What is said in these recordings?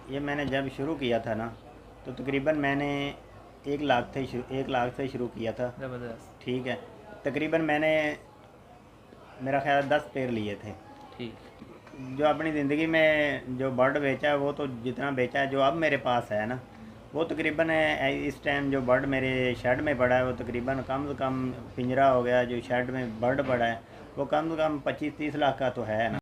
ये मैंने जब शुरू किया था ना तो तकरीबन मैंने 1 लाख से शुरू किया था। ज़बरदस्त। ठीक है, तकरीबन मैंने मेरा ख्याल 10 पेड़ लिए थे। ठीक। जो अपनी ज़िंदगी में जो बर्ड बेचा है वो तो जितना बेचा है, जो अब मेरे पास है ना वो तकरीबन इस टाइम जो बर्ड मेरे शेड में पड़ा है वो तकरीबन कम से कम पिंजरा हो गया, जो शेड में बर्ड पड़ा है वो कम से कम 25-30 लाख का तो है ना।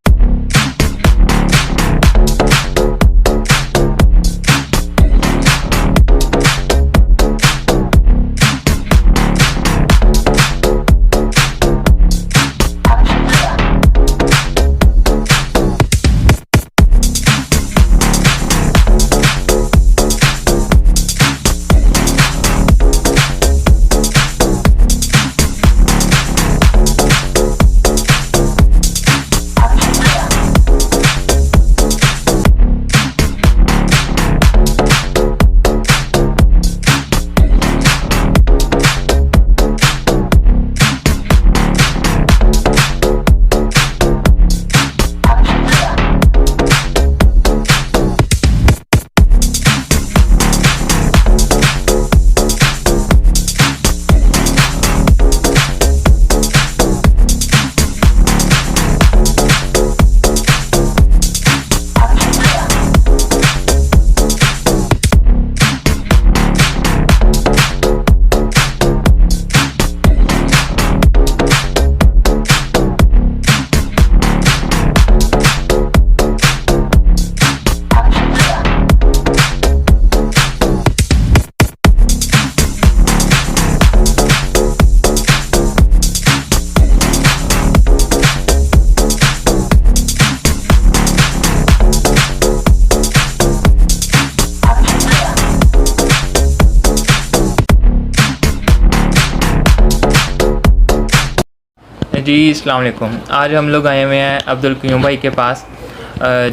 जी अस्सलाम वालेकुम। आज हम लोग आए हुए हैं अब्दुल क़य्यूम भाई के पास,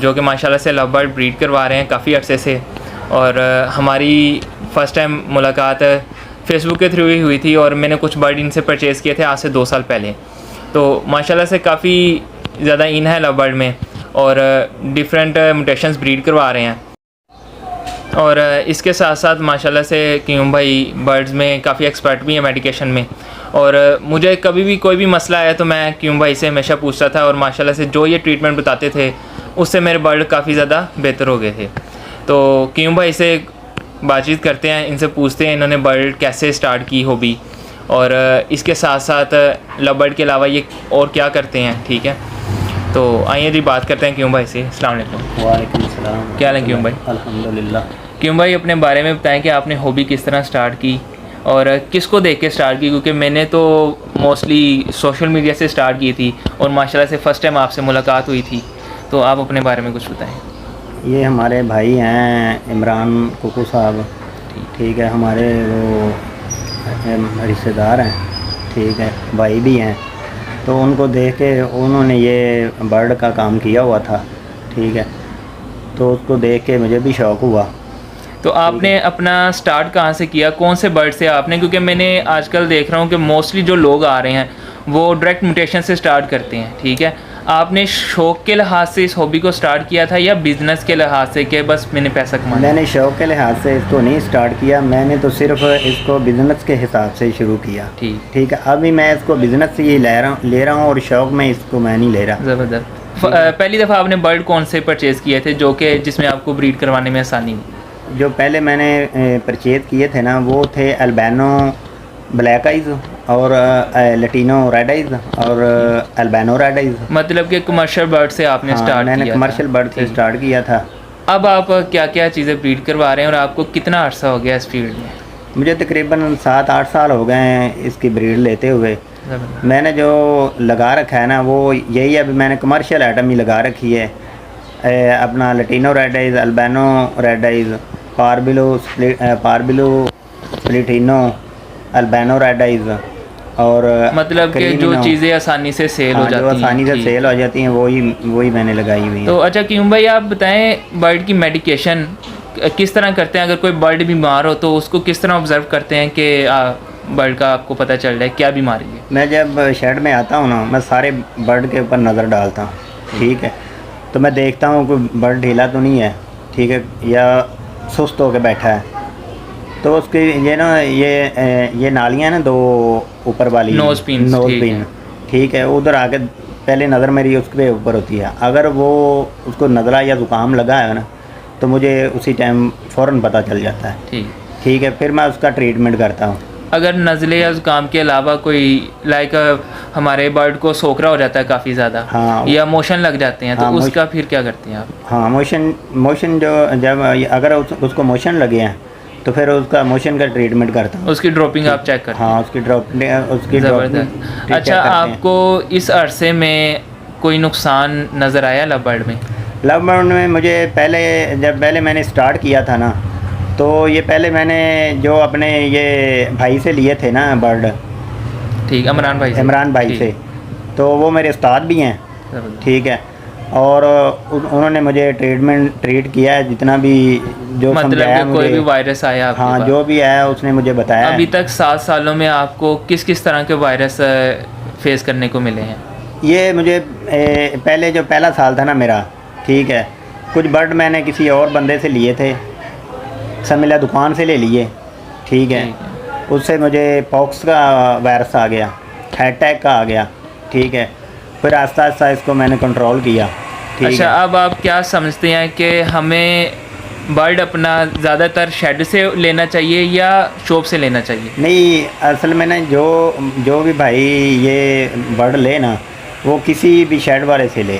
जो कि माशाल्लाह से लव बर्ड ब्रीड करवा रहे हैं काफ़ी अरसे से। और हमारी फ़र्स्ट टाइम मुलाकात फ़ेसबुक के थ्रू ही हुई थी और मैंने कुछ बर्ड इनसे परचेज़ किए थे आज से 2 साल पहले। तो माशाल्लाह से काफ़ी ज़्यादा इन है लव बर्ड में और डिफरेंट म्यूटेशंस ब्रीड करवा रहे हैं। और इसके साथ साथ माशाल्लाह से क़य्यूम भाई बर्ड्स में काफ़ी एक्सपर्ट भी हैं मेडिकेशन में। और मुझे कभी भी कोई भी मसला आया तो मैं क़य्यूम भाई से हमेशा पूछता था और माशाल्लाह से जो ये ट्रीटमेंट बताते थे उससे मेरे बर्ड काफ़ी ज़्यादा बेहतर हो गए थे। तो क़य्यूम भाई से बातचीत करते हैं, इनसे पूछते हैं इन्होंने बर्ड कैसे स्टार्ट की हॉबी, और इसके साथ साथ लव बर्ड के अलावा ये और क्या करते हैं। ठीक है, तो आइए जी बात करते हैं क़य्यूम भाई से। अस्सलाम वालेकुम। वालेकुम सलाम। क्या हाल है क़य्यूम भाई? अल्हम्दुलिल्लाह। क़य्यूम भाई अपने बारे में बताएं कि आपने हॉबी किस तरह स्टार्ट की और किसको देख के स्टार्ट की, क्योंकि मैंने तो मोस्टली सोशल मीडिया से स्टार्ट की थी और माशाल्लाह से फ़र्स्ट टाइम आपसे मुलाकात हुई थी। तो आप अपने बारे में कुछ बताएं। ये हमारे भाई हैं इमरान कुकू साहब। ठीक है, हमारे वो रिश्तेदार हैं। ठीक है, भाई भी हैं। तो उनको देख के उन्होंने ये बर्ड का काम किया हुआ था। ठीक है, तो उसको देख के मुझे भी शौक़ हुआ। तो आपने अपना स्टार्ट कहाँ से किया, कौन से बर्ड से आपने, क्योंकि मैंने आजकल देख रहा हूँ कि मोस्टली जो लोग आ रहे हैं वो डायरेक्ट म्यूटेशन से स्टार्ट करते हैं। ठीक है, आपने शौक़ के लिहाज से इस हॉबी को स्टार्ट किया था या बिज़नेस के लिहाज से कि बस मैंने पैसा कमाना? मैंने शौक़ के लिहाज से इसको नहीं स्टार्ट किया, मैंने तो सिर्फ इसको बिज़नेस के हिसाब से शुरू किया। ठीक है, अभी मैं इसको बिज़नेस से ही ले रहा हूँ और शौक़ में इसको मैं नहीं ले रहा। ज़बरदस्त। पहली दफ़ा आपने बर्ड कौन से परचेज़ किए थे जो कि जिसमें आपको ब्रीड करवाने में आसानी हुई? जो पहले मैंने परचेज़ किए थे ना वो थे अल्बानो ब्लैक आइज़ और लटीनो रेड आइज़ और अल्बानो रेड आइज़। मतलब कि कमर्शियल बर्ड से आपने स्टार्ट किया? मैंने कमर्शियल बर्ड से स्टार्ट किया था। अब आप क्या क्या चीज़ें ब्रीड करवा रहे हैं और आपको कितना अर्सा हो गया इस फील्ड में? मुझे तकरीबन 7-8 साल हो गए हैं इसकी ब्रीड लेते हुए। मैंने जो लगा रखा है ना वो यही है, अभी मैंने कमर्शियल आइटम ही लगा रखी है। अपना Latino red eyes, अल्बानो red eyes, पारबिलो स्प्लिटिनो, अल्बानो red eyes और मतलब कि जो चीज़ें आसानी से सेल हो जाती हैं, जो आसानी से सेल हो जाती हैं वही मैंने लगाई हुई है। तो अच्छा क़य्यूम भाई आप बताएं बर्ड की मेडिकेशन किस तरह करते हैं? अगर कोई बर्ड बीमार हो तो उसको किस तरह ऑब्ज़र्व करते हैं कि बर्ड का आपको पता चल रहा है क्या बीमारी है? मैं जब शेड में आता हूँ ना मैं सारे बर्ड के ऊपर नज़र डालता हूँ। ठीक है, तो मैं देखता हूँ कोई बर्ड ढीला तो नहीं है। ठीक है, या सुस्त होकर बैठा है, तो उसकी ये ना ये नालियाँ ना दो ऊपर वाली नोज पिन, ठीक है, उधर आके पहले नज़र मेरी उसके ऊपर होती है। अगर वो उसको नज़ला या ज़ुकाम लगा है ना, तो मुझे उसी टाइम फ़ौरन पता चल जाता है। ठीक है, फिर मैं उसका ट्रीटमेंट करता हूँ। अगर नज़ले या ज़ुकाम के अलावा कोई लाइक हमारे बर्ड को सोखरा हो जाता है काफ़ी ज़्यादा, हाँ, या मोशन लग जाते हैं, तो उसका फिर क्या करते हैं आप? हाँ, मोशन जो जब अगर उसको मोशन लगे हैं तो फिर उसका मोशन का ट्रीटमेंट करता हूँ। उसकी ड्रॉपिंग आप चेक करते हैं? हाँ, उसकी ड्रॉपिंग। अच्छा, आपको इस अरसे में कोई नुकसान नज़र आया लव बर्ड में? लव बर्ड में मुझे पहले मैंने स्टार्ट किया था ना, तो ये पहले मैंने जो अपने ये भाई से लिए थे ना बर्ड, ठीक, इमरान भाई से, तो वो मेरे उस्ताद भी हैं। ठीक है, और उन्होंने मुझे ट्रीट किया है जितना भी, जो समझाया मुझे। कोई भी वायरस आया आपके हाँ, पास? जो भी आया उसने मुझे बताया। अभी तक 7 सालों में आपको किस किस तरह के वायरस फेस करने को मिले हैं? ये मुझे पहले जो पहला साल था ना मेरा, ठीक है, कुछ बर्ड मैंने किसी और बंदे से लिए थे, समिला दुकान से ले लिए। ठीक है, उससे मुझे पॉक्स का वायरस आ गया, हेड टैग का आ गया। ठीक है, फिर आस्ता आस्ता इसको मैंने कंट्रोल किया। अच्छा, अब आप क्या समझते हैं कि हमें बर्ड अपना ज़्यादातर शेड से लेना चाहिए या शॉप से लेना चाहिए? नहीं, असल में ना जो भी भाई ये बर्ड ले ना, वो किसी भी शेड वाले से ले।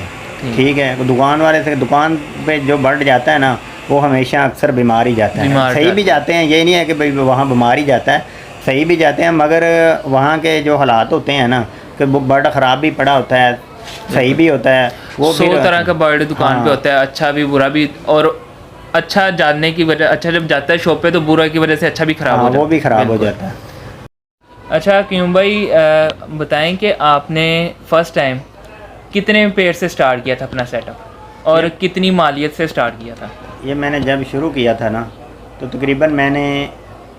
ठीक है, दुकान वाले से, दुकान पे जो बर्ड जाता है ना, वो हमेशा अक्सर बीमार ही जाता है। सही भी जाते हैं, ये नहीं है कि भाई वहाँ बीमार ही जाता है, सही भी जाते हैं, मगर वहाँ के जो हालात होते हैं ना, कि वो बर्ड ख़राब भी पड़ा होता है, सही भी होता है। वो 100 तरह का बर्ड दुकान पे होता है, अच्छा भी बुरा भी, और अच्छा जानने की वजह, अच्छा जब जाता है शॉप पे तो बुरा की वजह से अच्छा भी ख़राब हो जाता है। वो भी ख़राब हो जाता है। अच्छा क्यों भाई, बताएं कि आपने फ़र्स्ट टाइम कितने पेड़ से स्टार्ट किया था अपना सेटअप, और कितनी मालियत से स्टार्ट किया था? ये मैंने जब शुरू किया था ना, तो तकरीबन मैंने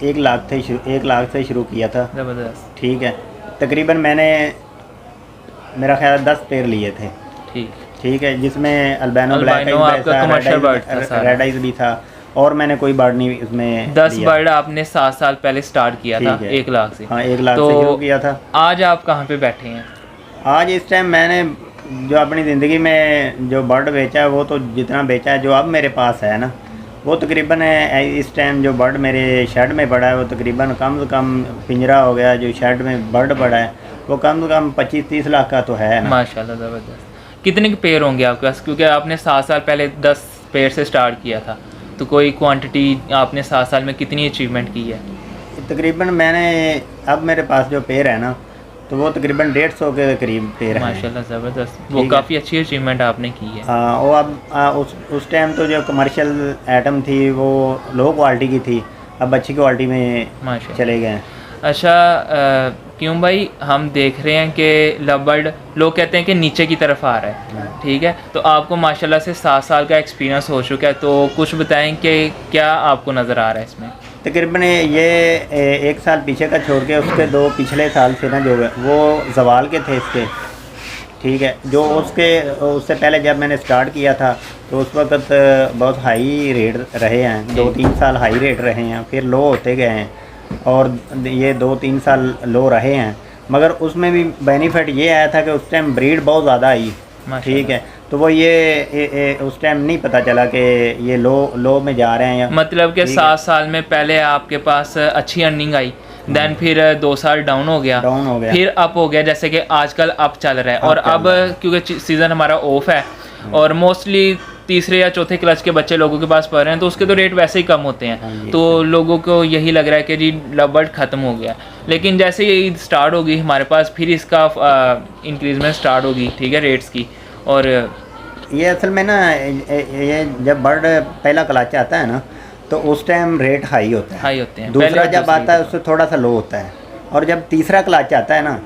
1 लाख से शुरू किया था। ज़बरदस्त। ठीक है, तकरीबन मैंने मेरा ख्याल 10 पेड़ लिए थे। ठीक है, जिसमें अल्बानो ब्लैक रेड आइज भी था, और मैंने कोई बर्ड नहीं उसमें 10 बर्ड आपने 7 साल पहले स्टार्ट किया था 1 लाख से? हाँ, 1 लाख से शुरू किया था। आज आप कहाँ पे बैठे हैं? आज इस टाइम मैंने जो अपनी ज़िंदगी में जो बर्ड बेचा है, वो तो जितना बेचा है, जो अब मेरे पास है ना, वो तकरीबन इस टाइम जो बर्ड मेरे शेड में पड़ा है, वो तकरीबन कम से कम पिंजरा हो गया, जो शेड में बर्ड पड़ा है, वो कम से कम 25-30 लाख का तो है ना। माशाल्लाह, ज़बरदस्त। कितने के पेड़ होंगे आपके पास, क्योंकि आपने 7 साल पहले 10 पेड़ से स्टार्ट किया था, तो कोई क्वांटिटी आपने 7 साल में कितनी अचीवमेंट की है? तकरीबन मैंने, अब मेरे पास जो पेड़ है ना, तो वो तकरीबन 150 के करीब पेड़ हैं। माशाल्लाह, ज़बरदस्त। वो काफ़ी अच्छी अचीवमेंट आपने की है। हाँ, वो अब उस टाइम तो जो कमर्शियल आइटम थी वो लो क्वालिटी की थी, अब अच्छी क्वालिटी में चले गए हैं। अच्छा क्यों भाई, हम देख रहे हैं कि लव बर्ड लोग कहते हैं कि नीचे की तरफ आ रहा है, ठीक है, तो आपको माशाल्लाह से 7 साल का एक्सपीरियंस हो चुका है, तो कुछ बताएं कि क्या आपको नज़र आ रहा है इसमें? तकरीबन ये 1 साल पीछे का छोड़ के उसके 2 पिछले साल से ना, जो वो जवाल के थे इसके। ठीक है, जो उससे पहले जब मैंने स्टार्ट किया था, तो उस वक्त बहुत हाई रेट रहे हैं, 2-3 साल हाई रेट रहे हैं, फिर लो होते गए हैं, और ये 2-3 साल लो रहे हैं, मगर उसमें भी बेनिफिट ये आया था कि उस टाइम ब्रीड बहुत ज़्यादा आई। ठीक है, तो वो ये उस टाइम नहीं पता चला कि ये लो में जा रहे हैं, या मतलब कि 7 साल में पहले आपके पास अच्छी अर्निंग आई, देन फिर 2 साल डाउन हो गया, फिर अप हो गया, जैसे कि आजकल अप चल रहा है, और अब क्योंकि सीज़न हमारा ऑफ है, और मोस्टली तीसरे या चौथे क्लच के बच्चे लोगों के पास पढ़ रहे हैं, तो उसके तो रेट वैसे ही कम होते हैं, तो लोगों को यही लग रहा है कि जी लव बर्ड ख़त्म हो गया। लेकिन जैसे ही ईद स्टार्ट होगी हमारे पास, फिर इसका इंक्रीजमेंट स्टार्ट होगी, ठीक है, रेट्स की। और ये असल में ना, ये जब बर्ड पहला क्लच आता है ना, तो उस टाइम रेट हाई होते हैं। दूसरा जब आता है उससे थोड़ा सा लो होता है, और जब तीसरा क्लच आता है ना,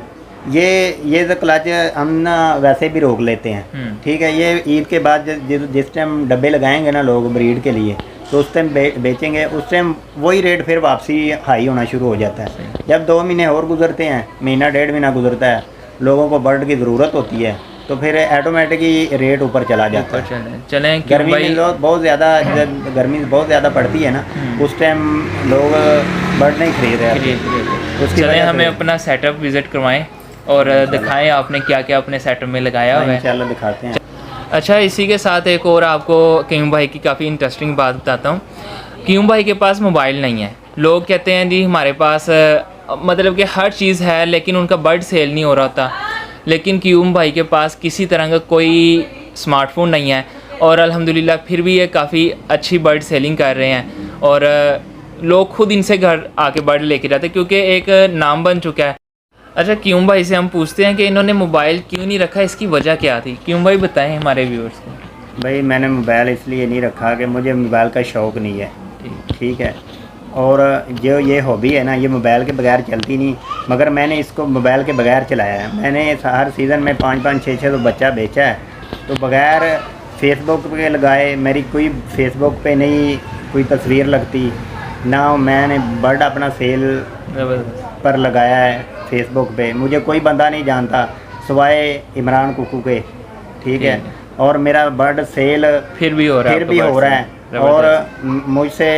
ये जो क्लच हम ना वैसे भी रोक लेते हैं। ठीक है, ये ईद के बाद जिस टाइम डब्बे लगाएंगे ना लोग ब्रीड के लिए, तो उस टाइम बेचेंगे, उस टाइम वही रेट फिर वापसी हाई होना शुरू हो जाता है। जब 2 महीने और गुजरते हैं, महीना 1.5 महीना गुजरता है, लोगों को बर्ड की ज़रूरत होती है, तो फिर ऑटोमेटिक ही रेट ऊपर चला जाता है। चलें क्यों गर्मी भाई? में लोग बहुत ज़्यादा, जब गर्मी बहुत ज़्यादा पड़ती है ना, उस टाइम लोग बर्ड नहीं खरीद रहे हैं। उसकी चलें वजह हमें से अपना सेटअप विज़िट करवाएं और दिखाएं आपने क्या क्या अपने सेटअप में लगाया हुआ है। इंशाल्लाह दिखाते हैं। अच्छा, इसी के साथ एक और आपको क्यूम भाई की काफ़ी इंटरेस्टिंग बात बताता हूँ। क्यूम भाई के पास मोबाइल नहीं है। लोग कहते हैं जी हमारे पास मतलब कि हर चीज़ है लेकिन उनका बर्ड सेल नहीं हो रहा होता, लेकिन क्यूम भाई के पास किसी तरह का कोई स्मार्टफोन नहीं है और अल्हम्दुलिल्लाह फिर भी ये काफ़ी अच्छी बर्ड सेलिंग कर रहे हैं और लोग खुद इनसे घर आके बर्ड लेके जाते हैं क्योंकि एक नाम बन चुका है। अच्छा, क्यूम भाई से हम पूछते हैं कि इन्होंने मोबाइल क्यों नहीं रखा, इसकी वजह क्या थी? क्यूम भाई बताएं हमारे व्यूअर्स को। भाई मैंने मोबाइल इसलिए नहीं रखा कि मुझे मोबाइल का शौक़ नहीं है, ठीक है। और जो ये हॉबी है ना, ये मोबाइल के बगैर चलती नहीं, मगर मैंने इसको मोबाइल के बगैर चलाया है। मैंने हर सीज़न में 5-5, 6-6 तो बच्चा बेचा है, तो बगैर फेसबुक पे लगाए मेरी कोई फेसबुक पे नहीं कोई तस्वीर लगती ना, मैंने बर्ड अपना सेल पर लगाया है फेसबुक पे। मुझे कोई बंदा नहीं जानता सिवाय इमरान कुकू के, ठीक है। और मेरा बर्ड सेल फिर भी हो रहा है और मुझसे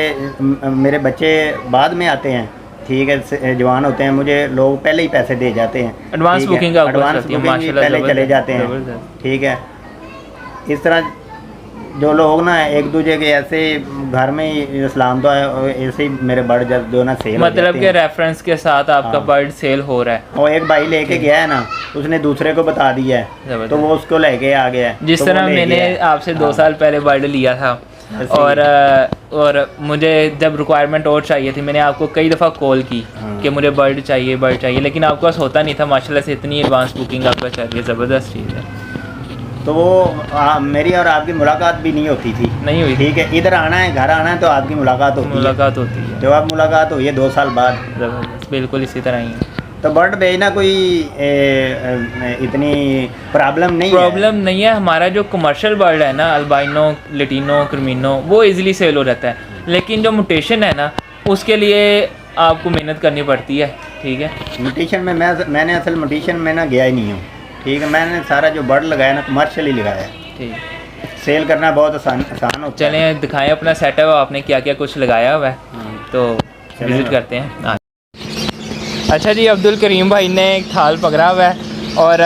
मेरे बच्चे बाद में आते हैं, ठीक है, जवान होते हैं, मुझे लोग पहले ही पैसे दे जाते हैं। एडवांस बुकिंग पहले चले जाते हैं, ठीक है। इस तरह जो लोग ना एक दूसरे के ऐसे घर में ही इस्लाम तो है, ऐसे ही मेरे बर्ड जो ना सेल मतलब के रेफरेंस के साथ आपका बर्ड सेल हो रहा है। और एक भाई लेके गया है ना, उसने दूसरे को बता दिया है तो वो उसको लेके आ गया है। जिस तरह मैंने आपसे 2 साल पहले बर्ड लिया था और मुझे जब रिक्वायरमेंट और चाहिए थी, मैंने आपको कई दफ़ा कॉल की कि मुझे बर्ड चाहिए, लेकिन आपके पास होता नहीं था। माशाल्लाह से इतनी एडवांस बुकिंग आपका चल रही है, ज़बरदस्त चीज़ है। तो वो मेरी और आपकी मुलाकात भी नहीं होती थी, नहीं हुई, ठीक है। इधर आना है, घर आना है तो आपकी मुलाकात होती है। जो अब मुलाकात हुई है 2 साल बाद, ज़बरदस्त, बिल्कुल इसी तरह ही है। तो बर्ड भेजना कोई इतनी प्रॉब्लम नहीं है। हमारा जो कमर्शियल बर्ड है ना, अल्बाइनो, लेटिनो, क्रिमिनो, वो इजीली सेल हो जाता है, लेकिन जो म्यूटेशन है ना, उसके लिए आपको मेहनत करनी पड़ती है, ठीक है। म्यूटेशन में मैंने असल म्यूटेशन में ना गया ही नहीं हूँ, ठीक है। मैंने सारा जो बर्ड लगाया ना कमर्शियल ही लगाया है, ठीक। सेल करना बहुत आसान होता है। चलें दिखाएं अपना सेटअप, आपने क्या क्या कुछ लगाया हुआ है, तो विज़िट करते हैं। अच्छा जी, अब्दुल करीम भाई ने एक थाल पकड़ा हुआ है और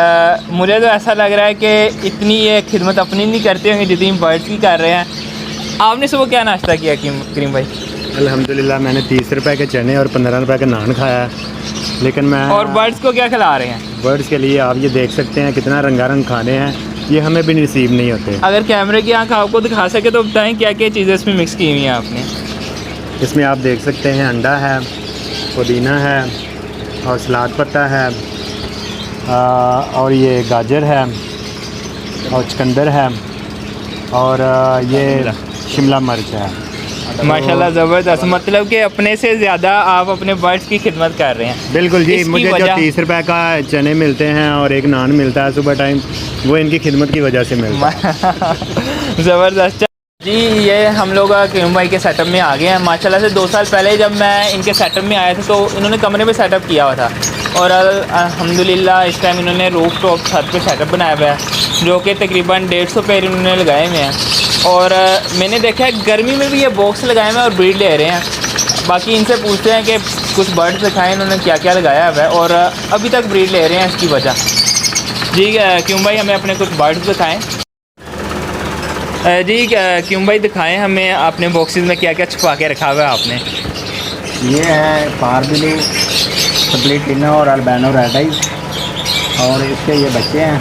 मुझे तो ऐसा लग रहा है कि इतनी ये खिदमत अपनी नहीं करते होंगे जितनी बर्ड्स की कर रहे हैं। आपने सुबह क्या नाश्ता किया करीम भाई? अल्हम्दुलिल्लाह मैंने 30 रुपए के चने और 15 रुपए का नान खाया है, लेकिन मैं और बर्ड्स को क्या खिला रहे हैं? बर्ड्स के लिए आप ये देख सकते हैं कितना रंगारंग खाने हैं, ये हमें भी नसीब नहीं होते। अगर कैमरे की आंख आपको दिखा सके तो बताएं क्या क्या चीज़ें इसमें मिक्स की हुई हैं आपने? इसमें आप देख सकते हैं अंडा है, पुदीना है और सलाद पत्ता है, और ये गाजर है और चुकंदर है और ये शिमला मिर्च है। माशाल्लाह ज़बरदस्त, मतलब कि अपने से ज़्यादा आप अपने बर्ड्स की खिदमत कर रहे हैं। बिल्कुल जी, मुझे जो 30 रुपए का चने मिलते हैं और एक नान मिलता है सुबह टाइम, वो इनकी खिदमत की वजह से मिलता है। ज़बरदस्त जी। ये हम लोग क्यूम भाई के सेटअप में आ गए हैं। माशाल्लाह से 2 साल पहले जब मैं इनके सेटअप में आया था तो इन्होंने कमरे में सेटअप किया हुआ था और अल्हम्दुलिल्लाह इस टाइम इन्होंने रूफ टॉप छत पे सेटअप बनाया हुआ है जो कि तकरीबन 150 पेड़ इन्होंने लगाए हुए हैं। और मैंने देखा है गर्मी में भी ये बॉक्स लगाए हुए हैं और ब्रीड ले रहे हैं। बाकी इनसे पूछते हैं कि कुछ बर्ड्स दिखाएँ इन्होंने क्या क्या लगाया हुआ है और अभी तक ब्रीड ले रहे हैं इसकी वजह। जी क्यूम भाई हमें अपने कुछ बर्ड्स दिखाएँ। जी क्यूम भाई दिखाएं हमें अपने बॉक्सेस में क्या क्या छुपा के रखा हुआ है आपने? ये है पारबिली, स्प्लिटिनो और अल्बानो रेड आइज, और इसके ये बच्चे हैं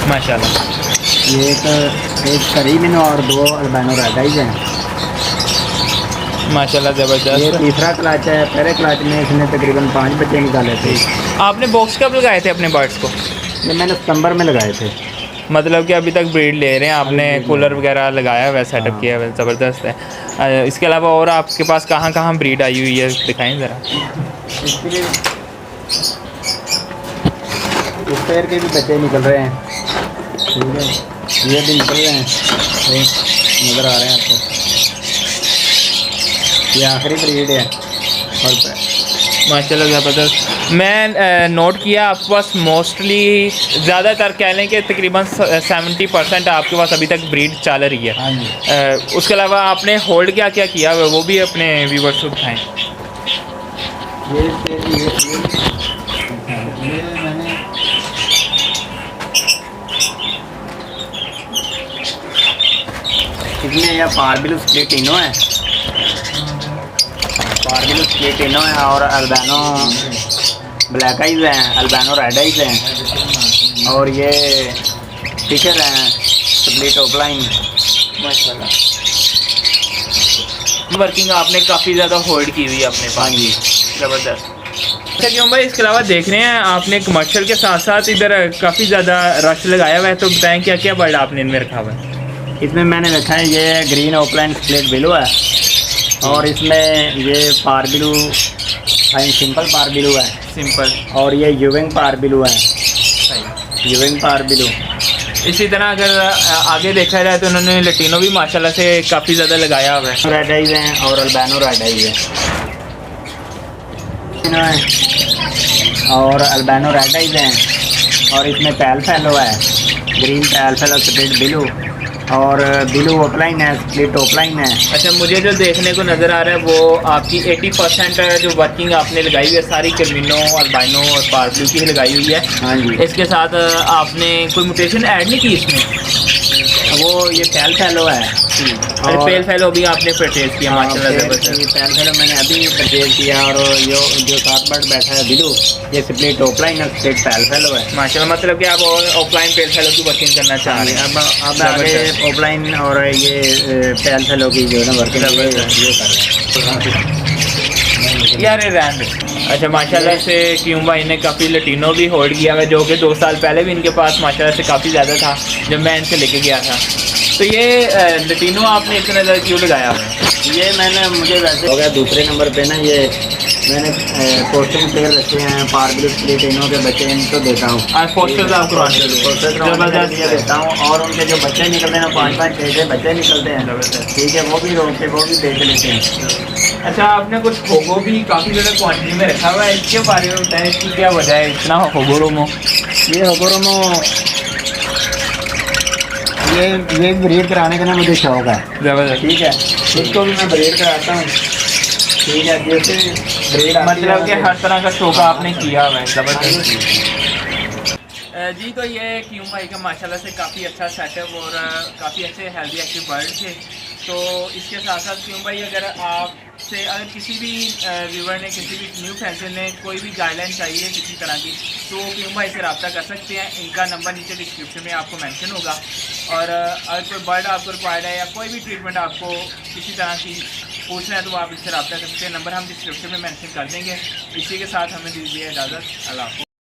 माशाल्लाह। ये एक करीमिनो और 2 अल्बानो रेड आइज हैं माशाल्लाह, ज़बरदस्त। ये तीसरा क्लाच है। पहले क्लाच में इसने तकरीबन 5 बच्चे निकाले थे। आपने बॉक्स कब लगाए थे अपने बर्ड्स को? ये मैंने सितंबर में लगाए थे। मतलब कि अभी तक ब्रीड ले रहे हैं आपने, कूलर वगैरह लगाया हुआ है, सेटअप किया हुआ है, ज़बरदस्त है। इसके अलावा और आपके पास कहाँ कहाँ ब्रीड आई हुई है दिखाएं ज़रा। इस पैर के भी बच्चे निकल रहे हैं, ठीक है, ये भी निकल रहे हैं, तो नज़र आ रहे हैं आपको। ये आखिरी ब्रीड है और माशाल्लाह ज़बरदस्त। मैं नोट किया आपके पास मोस्टली ज़्यादातर कह लें कि तकरीबन 70% आपके पास अभी तक ब्रीड चल रही है। हाँ जी। उसके अलावा आपने होल्ड क्या क्या किया हुआ है वो भी अपने व्यूवर्स को बताएँ। ये मैंने इसमें यह पारबिल स्प्लिटिनो है, पारबिल स्प्लिटिनो है और अल्बानो ब्लैक आइज हैं, अल्बानो रेड आइज हैं और ये फिशर हैं स्प्लिट ऑफलाइन। माशाल्लाह वर्किंग आपने काफ़ी ज़्यादा होल्ड की हुई है अपने हाँ पास। जी। ज़बरदस्त। अच्छा क्यों भाई, इसके अलावा देख रहे हैं आपने कमर्शियल के साथ साथ इधर काफ़ी ज़्यादा रश लगाया हुआ है, तो बताएं क्या क्या बर्ड आपने इनमें रखा हुआ है। इसमें मैंने रखा है ये ग्रीन ऑफलाइन स्प्लिट बिलू है और इसमें ये पारबिलू सिंपल पारबिलू है सिंपल। और ये यूविंग पारबिलू है, सही। यूविंग पारबिलू। इसी तरह अगर आगे देखा जाए तो उन्होंने लटीनो भी माशाल्लाह से काफ़ी ज़्यादा लगाया हुआ है। रेड आइज हैं और अल्बानो रेड आइज है और अल्बानो रेड आइज हैं और इसमें पैल फैलो है, ग्रीन पैल फैलो स्प्लिट बिलू और बिलू ऑफलाइन है, स्प्लिट ऑफलाइन है। अच्छा, मुझे जो देखने को नज़र आ रहा है वो आपकी 80% जो वर्किंग आपने लगाई हुई है सारी कर्मिनो, अल्बाइनो और पारब्लू की ही लगाई हुई है। हाँ जी। इसके साथ आपने कोई म्यूटेशन ऐड नहीं की इसमें? वो ये पैल फैलो है अरे पेल फैलो भी आपने परचेज किया माशाल्लाह पैल ज़बरदस्त। फैलो मैंने अभी परचेज किया और जो सात बर्ड बैठा है बिलू ये स्प्लिट ऑफलाइन है, स्प्लिट पैल फैलो है माशाल्लाह, मतलब कि आप ऑफलाइन पेल फैलो की वर्किंग करना चाह रहे हैं। अब आगे ऑफलाइन और ये पैल फैलो की जो है ना वर्किंग ये कर रहे हैं यार रहन दे। अच्छा माशाल्लाह से क्यों भाई ने काफ़ी लटीनो भी होल्ड किया है, जो कि 2 साल पहले भी इनके पास माशाल्लाह से काफ़ी ज़्यादा था जब मैं इनसे लेके गया था। तो ये लटीनो आपने इतना ज़्यादा क्यों लगाया हुआ है? ये मैंने मुझे वैसे हो गया दूसरे नंबर पे ना, ये मैंने पोस्टिंग पेयर रखे हैं पारबिल स्प्लिटिनो के बच्चे इनको देता हूँ। आज पोस्टर्स आप करवाने ज़बरदस्त ये देता हूँ और उनके जो बच्चे निकलते हैं 5-5 6 बच्चे निकलते हैं, ठीक है, वो भी रोक के वो भी देख लेते हैं। अच्छा, आपने कुछ होगो भी काफ़ी ज़्यादा क्वांटिटी में रखा हुआ है, इसके बारे में बताएं इसकी क्या वजह है इतना होगोरोमो? ये होगोरोमो ये ब्रीड कराने का ना मुझे शौक है, ज़बरदस्त। ठीक है, इसको भी मैं ब्रीड कराता हूँ, ठीक है, जैसे ब्रीड मतलब कि हर तरह का शौक आपने किया हुआ है। ज़बरदस्त जी। तो ये क्यों भाई का माशाल्लाह से काफ़ी अच्छा सेटअप और काफ़ी अच्छे हेल्दी एक्टिव बर्ड थे। तो इसके साथ साथ क्यों भाई अगर आपसे अगर किसी भी व्यूवर ने, किसी भी न्यू फैंसर ने कोई भी गाइडलाइन चाहिए किसी तरह की, तो क्यों भाई से रब्ता कर सकते हैं। इनका नंबर नीचे डिस्क्रिप्शन में आपको मेंशन होगा और अगर कोई बर्ड आपको रिक्वायर्ड है या कोई भी ट्रीटमेंट आपको किसी तरह की पूछना है तो आप इससे रब्ता कर सकते हैं। नंबर हम डिस्क्रिप्शन में मेंशन कर देंगे। इसी के साथ हमें दीजिए इजाज़त। अल्लाह।